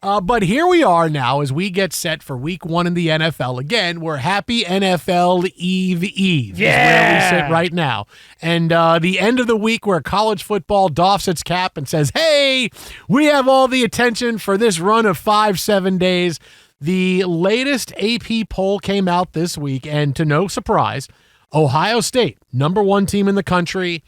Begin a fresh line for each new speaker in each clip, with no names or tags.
But here we are now as we get set for week 1 in the NFL. Again, we're happy NFL Eve.
Yeah.
Is where we sit right now. And the end of the week where college football doffs its cap and says, hey, we have all the attention for this run of 5-7 days. The latest AP poll came out this week, and to no surprise, Ohio State, number 1 team in the country.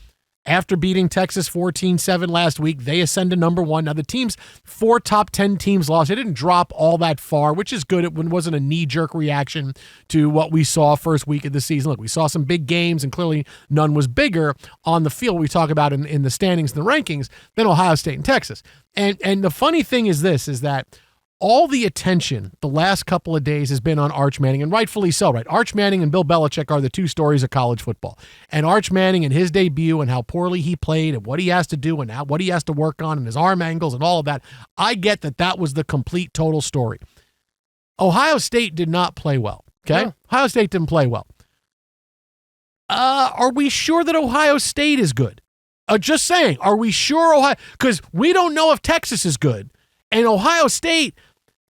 After beating Texas 14-7 last week, they ascend to number 1. Now, the team's 4 top 10 teams lost. It didn't drop all that far, which is good. It wasn't a knee-jerk reaction to what we saw first week of the season. Look, we saw some big games, and clearly none was bigger on the field. We talk about in the standings and the rankings than Ohio State and Texas. And the funny thing is this, is that all the attention the last couple of days has been on Arch Manning, and rightfully so, right? Arch Manning and Bill Belichick are the 2 stories of college football. And Arch Manning and his debut and how poorly he played and what he has to do and what he has to work on and his arm angles and all of that, I get that was the complete total story. Ohio State did not play well, okay?
No.
Ohio State didn't play well. Are we sure that Ohio State is good? Just saying, are we sure Ohio? Because we don't know if Texas is good. And Ohio State,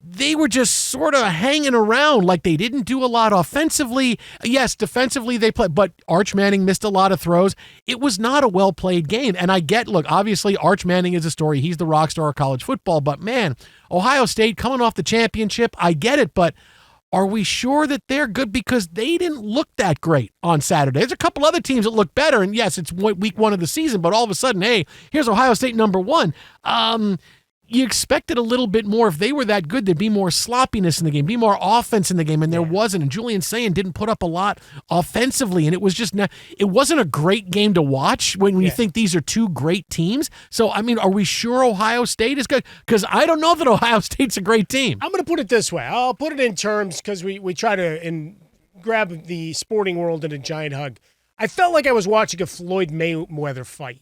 they were just sort of hanging around like they didn't do a lot offensively. Yes, defensively they played, but Arch Manning missed a lot of throws. It was not a well-played game. And I get, look, obviously Arch Manning is a story. He's the rock star of college football. But, man, Ohio State coming off the championship, I get it. But are we sure that they're good? Because they didn't look that great on Saturday. There's a couple other teams that look better. And, yes, it's week 1 of the season. But all of a sudden, hey, here's Ohio State number 1. You expected a little bit more. If they were that good, there'd be more sloppiness in the game, be more offense in the game, and there wasn't. And Julian Sayin didn't put up a lot offensively, and it was just it wasn't a great game to watch when you think these are 2 great teams. So, I mean, are we sure Ohio State is good? Because I don't know that Ohio State's a great team.
I'm going to put it this way. I'll put it in terms because we try to grab the sporting world in a giant hug. I felt like I was watching a Floyd Mayweather fight.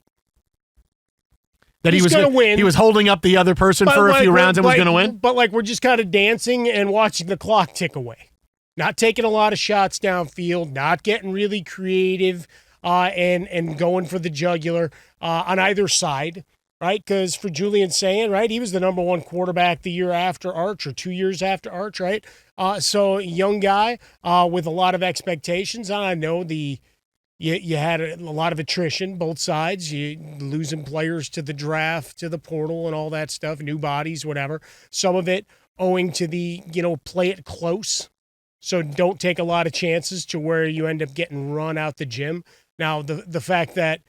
That
he's going to win.
He was holding up the other person for a few rounds and was going to win?
But, we're just kind of dancing and watching the clock tick away. Not taking a lot of shots downfield, not getting really creative and going for the jugular on either side, right? Because for Julian Sayin, right, he was the number 1 quarterback the year after Arch or 2 years after Arch, right? So young guy with a lot of expectations. And I know You had a lot of attrition, both sides. You losing players to the draft, to the portal, and all that stuff, new bodies, whatever. Some of it owing to the, play it close. So don't take a lot of chances to where you end up getting run out the gym. Now, the fact that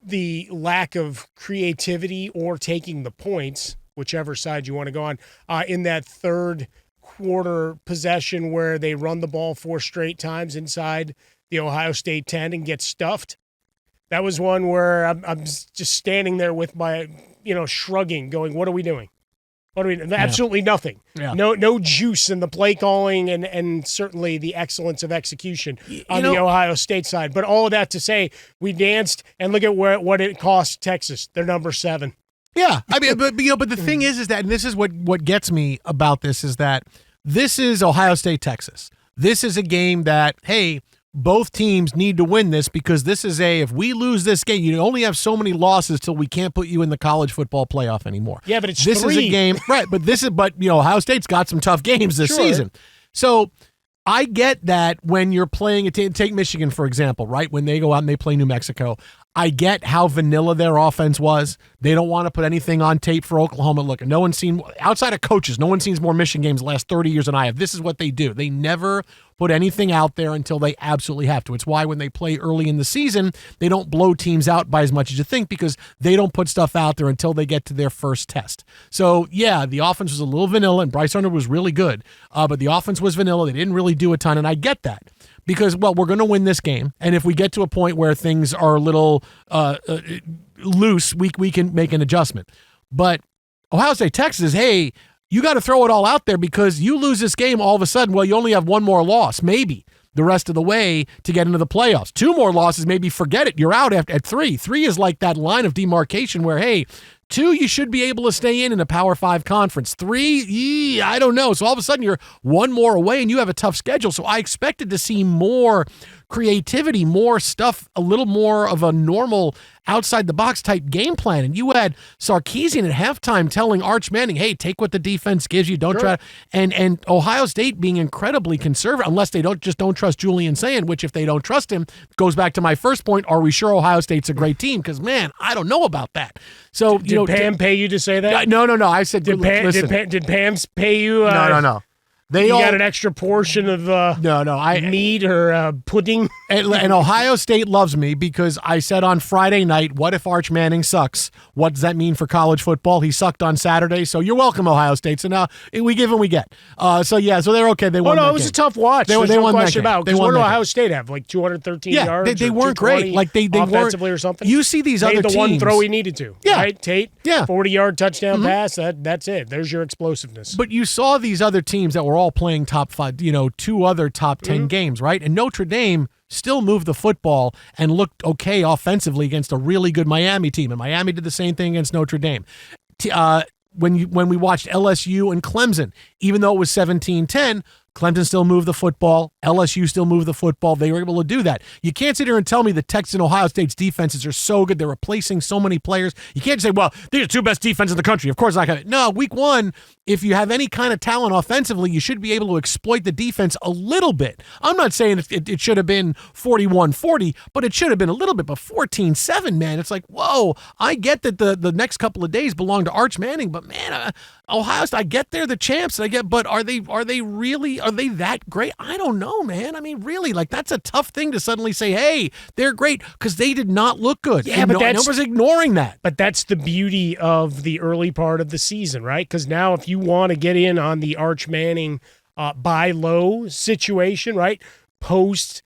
the lack of creativity or taking the points, whichever side you want to go on, in that third quarter possession where they run the ball 4 straight times inside the Ohio State 10 and get stuffed. That was one where I'm just standing there with my, shrugging, going, what are we doing? What are we doing? Absolutely nothing. Yeah. No juice in the play calling and certainly the excellence of execution on the Ohio State side. But all of that to say, we danced and look at what it cost Texas. They're number 7.
Yeah. I mean, but the thing is that, and this is what gets me about this, is that this is Ohio State, Texas. This is a game that, hey, both teams need to win this, because this is if we lose this game, you only have so many losses till we can't put you in the college football playoff anymore.
Yeah, but it's
this
3.
is a game, right? But Ohio State's got some tough games this season. So I get that when you're playing take Michigan, for example, right? When they go out and they play New Mexico, I get how vanilla their offense was. They don't want to put anything on tape for Oklahoma. Look, no one's seen, outside of coaches, no one's seen more Michigan games the last 30 years than I have. This is what they do. They never put anything out there until they absolutely have to. It's why when they play early in the season, they don't blow teams out by as much as you think, because they don't put stuff out there until they get to their first test. So, yeah, the offense was a little vanilla, and Bryce Hunter was really good. But the offense was vanilla. They didn't really do a ton, and I get that. Because, well, we're going to win this game, and if we get to a point where things are a little loose, we can make an adjustment. But Ohio State, Texas, hey, you got to throw it all out there, because you lose this game, all of a sudden, well, you only have 1 more loss, maybe, the rest of the way to get into the playoffs. 2 more losses, maybe forget it. You're out at 3. 3 is like that line of demarcation where, hey, 2, you should be able to stay in a Power 5 conference. 3, I don't know. So all of a sudden you're one more away and you have a tough schedule. So I expected to see more creativity, more stuff, a little more of a normal outside the box type game plan. And you had Sarkisian at halftime telling Arch Manning, hey, take what the defense gives you. Don't try. And Ohio State being incredibly conservative, unless they don't trust Julian Sand, which if they don't trust him, goes back to my first point. Are we sure Ohio State's a great team? Because, man, I don't know about that. So,
did Pam pay you to say that?
No. I said,
did Pam pay you?
No.
You got an extra portion of meat or pudding?
And Ohio State loves me because I said on Friday night, what if Arch Manning sucks? What does that mean for college football? He sucked on Saturday, so you're welcome, Ohio State. So now we give and we get. So they're okay. They won.
It was a tough watch. There's no question about it. What did Ohio State have? Like 213 yards?
They weren't great. Like they
offensively
weren't,
or something?
You see these other teams.
The one throw he needed to.
Yeah.
Right? Tate?
Yeah.
40-yard touchdown pass. That's it. There's your explosiveness.
But you saw these other teams that were all playing top 5, 2 other top 10 games, right? And Notre Dame still moved the football and looked okay offensively against a really good Miami team. And Miami did the same thing against Notre Dame. When we watched LSU and Clemson, even though it was 17-10, Clemson still moved the football. LSU still moved the football. They were able to do that. You can't sit here and tell me the Texas and Ohio State's defenses are so good. They're replacing so many players. You can't say, well, these are 2 best defenses in the country. Of course not going to. No, week 1, if you have any kind of talent offensively, you should be able to exploit the defense a little bit. I'm not saying it should have been 41-40, but it should have been a little bit. But 14-7, man, it's like, whoa, I get that the next couple of days belong to Arch Manning, but man, Ohio State, I get they're the champs. But are they that great? I don't know, man. I mean, really, like that's a tough thing to suddenly say, hey, they're great, because they did not look good.
Yeah,
and
but
no one's ignoring that.
But that's the beauty of the early part of the season, right? Because now if you want to get in on the Arch Manning buy low situation, right? Post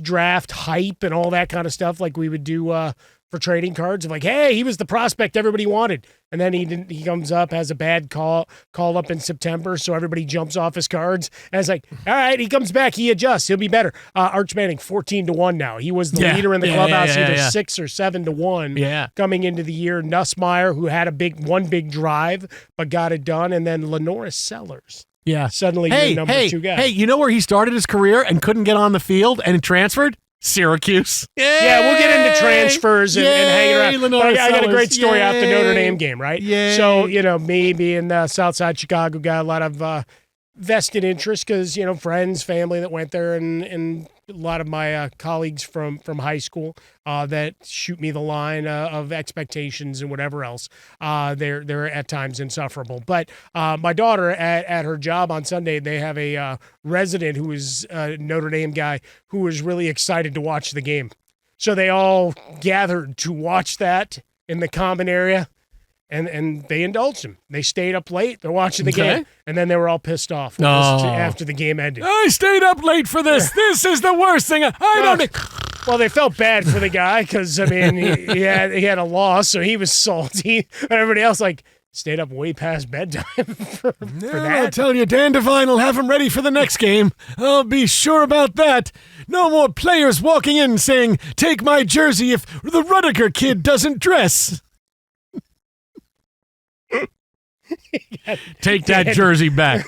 draft hype and all that kind of stuff, like we would do for trading cards of like, hey, he was the prospect everybody wanted. And then he comes up, has a bad call up in September, so everybody jumps off his cards. And it's like, all right, he comes back, he adjusts, he'll be better. Arch Manning, 14-1 now. He was the leader in the clubhouse, either 6 or 7-1 coming into the year. Nussmeier, who had one big drive, but got it done. And then Lenoris Sellers.
Yeah.
Suddenly your number 2 guy.
Hey, you know where he started his career and couldn't get on the field and transferred? Syracuse. Yay!
Yeah, we'll get into transfers and hanging around. But I got a great story
Yay!
off the Notre Dame game, right?
Yay!
So, me being Southside Chicago, got a lot of vested interest because, friends, family that went there, and a lot of my colleagues from high school that shoot me the line of expectations and whatever else. They're at times insufferable. But my daughter at her job on Sunday, they have a resident who is a Notre Dame guy who was really excited to watch the game. So they all gathered to watch that in the common area. And they indulged him. They stayed up late. They're watching the game. And then they were all pissed off after the game ended.
I stayed up late for this. This is the worst thing. I don't...
Well, they felt bad for the guy because, he had a loss, so he was salty. And everybody else, stayed up way past bedtime for that.
I'll tell you, Dan Devine will have him ready for the next game. I'll be sure about that. No more players walking in saying, take my jersey if the Rudiger kid doesn't dress. Take that jersey back.